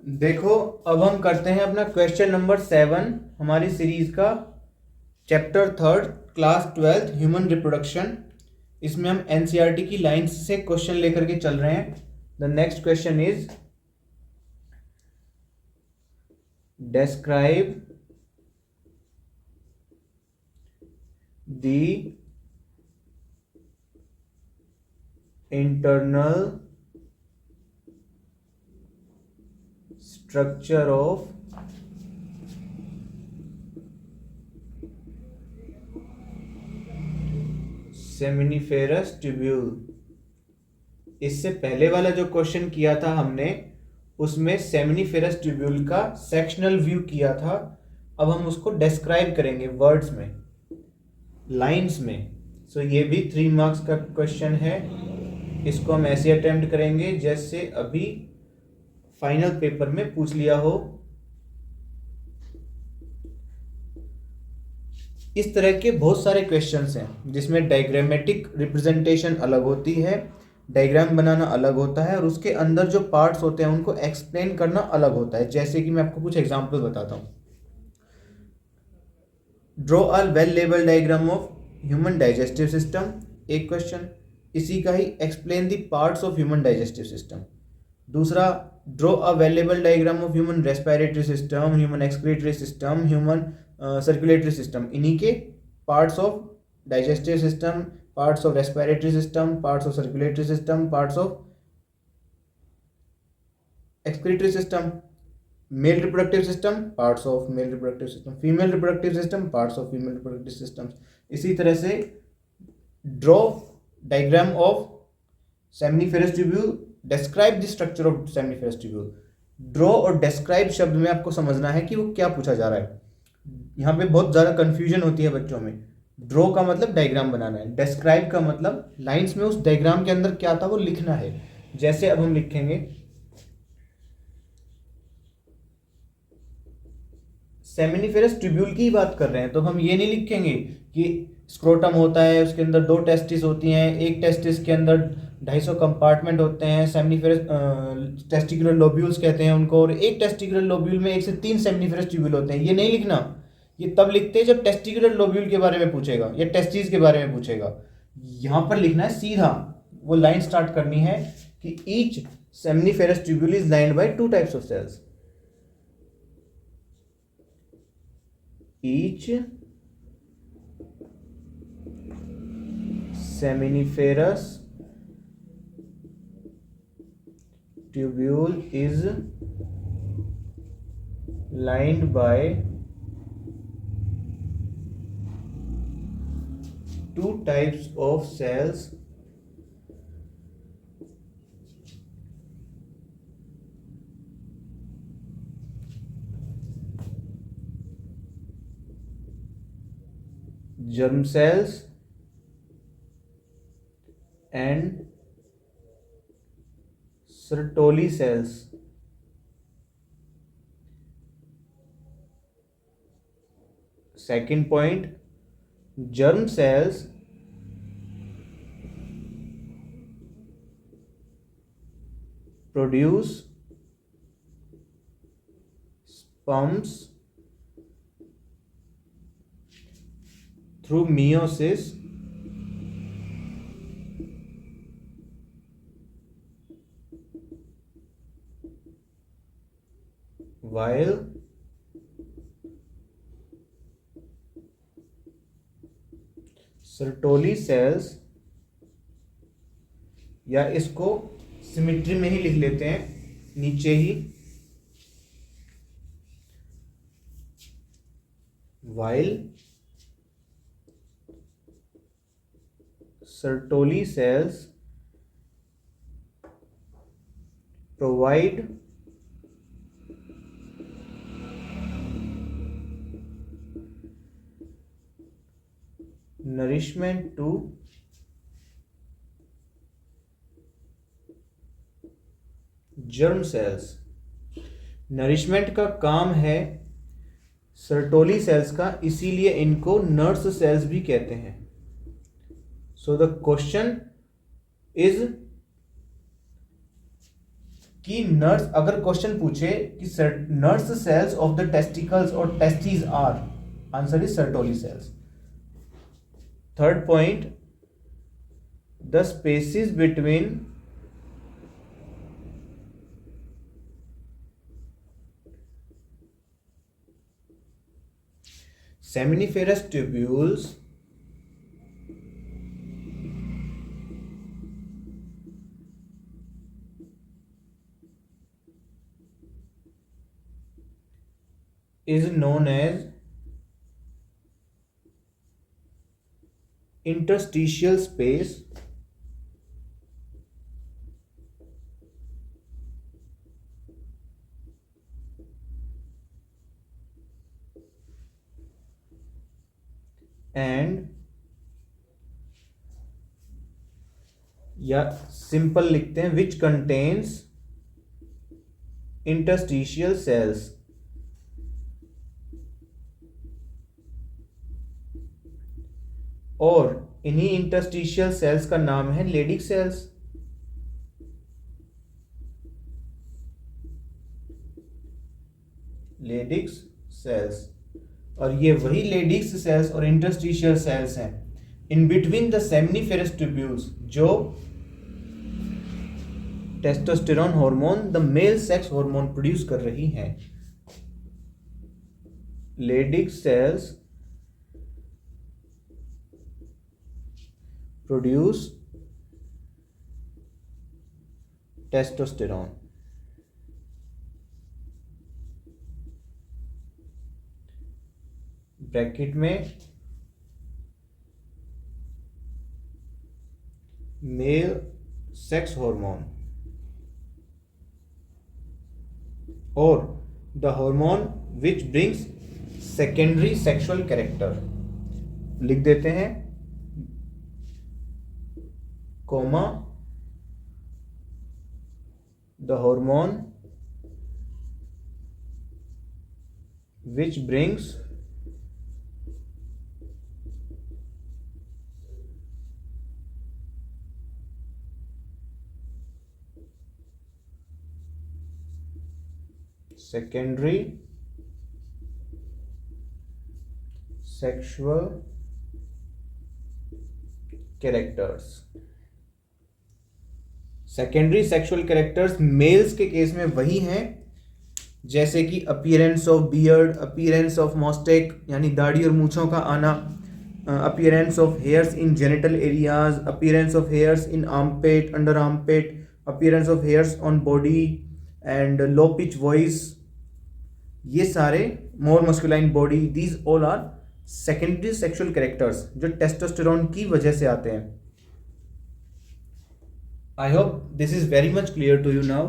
देखो, अब हम करते हैं अपना क्वेश्चन नंबर 7 हमारी सीरीज का, चैप्टर 3 क्लास 12 ह्यूमन रिप्रोडक्शन। इसमें हम एनसीईआरटी की लाइंस से क्वेश्चन लेकर के चल रहे हैं। The next question is describe the internal structure of seminiferous tubule. इससे पहले वाला जो क्वेश्चन किया था हमने, उसमें सेमिनिफेरस ट्यूब्यूल का सेक्शनल व्यू किया था। अब हम उसको डिस्क्राइब करेंगे वर्ड्स में, लाइंस में। सो ये भी 3 मार्क्स का क्वेश्चन है। इसको हम ऐसे अटेम्प्ट करेंगे जैसे अभी फाइनल पेपर में पूछ लिया हो। इस तरह के बहुत सारे क्वेश्चंस हैं जिसमें डायग्रामेटिक रिप्रेजेंटेशन अलग होती है, डायग्राम बनाना अलग होता है, और उसके अंदर जो पार्ट्स होते हैं उनको एक्सप्लेन करना अलग होता है। जैसे कि मैं आपको कुछ एग्जांपल बताता हूँ। Draw a well label diagram of human digestive system, एक क्वेश्चन। इसी का ही explain the parts of human digestive system. दूसरा, draw a well label diagram of human respiratory system, human excretory system, human circulatory system. इन्हीं के parts of digestive system, parts of respiratory system, parts of circulatory system, parts of excretory system. Male reproductive system, parts of male reproductive system. Female reproductive system, parts of female reproductive system. इसी तरह से draw diagram of seminiferous tubule, describe the structure of seminiferous tubule. Draw और describe शब्द में आपको समझना है कि वो क्या पूछा जा रहा है। यहाँ पे बहुत ज़्यादा कंफ्यूजन होती है बच्चों में। ड्रॉ का मतलब डायग्राम बनाना है, डिस्क्राइब का मतलब लाइंस में उस डायग्राम के अंदर क्या था वो लिखना है। जैसे अब हम लिखेंगे, सेमिनिफेरस ट्यूब्यूल की बात कर रहे हैं तो हम ये नहीं लिखेंगे कि स्क्रोटम होता है, उसके अंदर 2 टेस्टिस होती हैं, एक टेस्टिस के अंदर 250 कंपार्टमेंट होते हैं, सेमिनिफेरस टेस्टिकुलर लोब्यूल्स कहते हैं उनको, और एक टेस्टिकुलर लोब्यूल में 1 से 3 सेमिनिफेरस ट्यूब्यूल होते हैं। ये नहीं लिखना। ये तब लिखते हैं जब टेस्टिकुलर लोब्यूल के बारे में पूछेगा या टेस्टिस के बारे में पूछेगा। यहाँ पर लिखना है सीधा, वो लाइन स्टार्ट करनी है कि each seminiferous tubule is lined by 2 types of cells. Each seminiferous tubule is lined by 2 types of cells, germ cells and Sertoli cells. Second point, germ cells produce sperms through meiosis, while Sertoli cells, या इसको symmetry में ही लिख लेते हैं नीचे ही, while Sertoli cells provide nourishment to germ cells। Nourishment का काम है सर्टोली सेल्स का, इसीलिए इनको नर्स सेल्स भी कहते हैं। सो द क्वेश्चन इज कि नर्स, अगर क्वेश्चन पूछे कि nurse cells of the testicles और testis are, answer is Sertoli cells. Third point, the spaces between seminiferous tubules is known as interstitial space and, या simple लिखते हैं, which contains interstitial cells. और इन्हीं interstitial cells का नाम है Leydig cells. लेडिक्स cells. और ये वही लेडिक्स सेल्स और इंटरस्टिशियल सेल्स हैं in between the seminiferous tubules, जो testosterone hormone, the male sex hormone produce कर रही हैं. Leydig cells produce testosterone. Bracket में मेल सेक्स हार्मोन और the hormone which brings secondary sexual character. लिख देते हैं, comma, the hormone which brings secondary sexual characters. Secondary sexual characters males के case में वही हैं, जैसे कि appearance of beard, appearance of moustache यानी दाढ़ी और मूछों का आना, appearance of hairs in genital areas, appearance of hairs in armpit, under armpit, appearance of hairs on body and low pitch voice. ये सारे more masculine body, these all are secondary sexual characters जो testosterone की वजह से आते हैं. I hope this is very much clear to you now.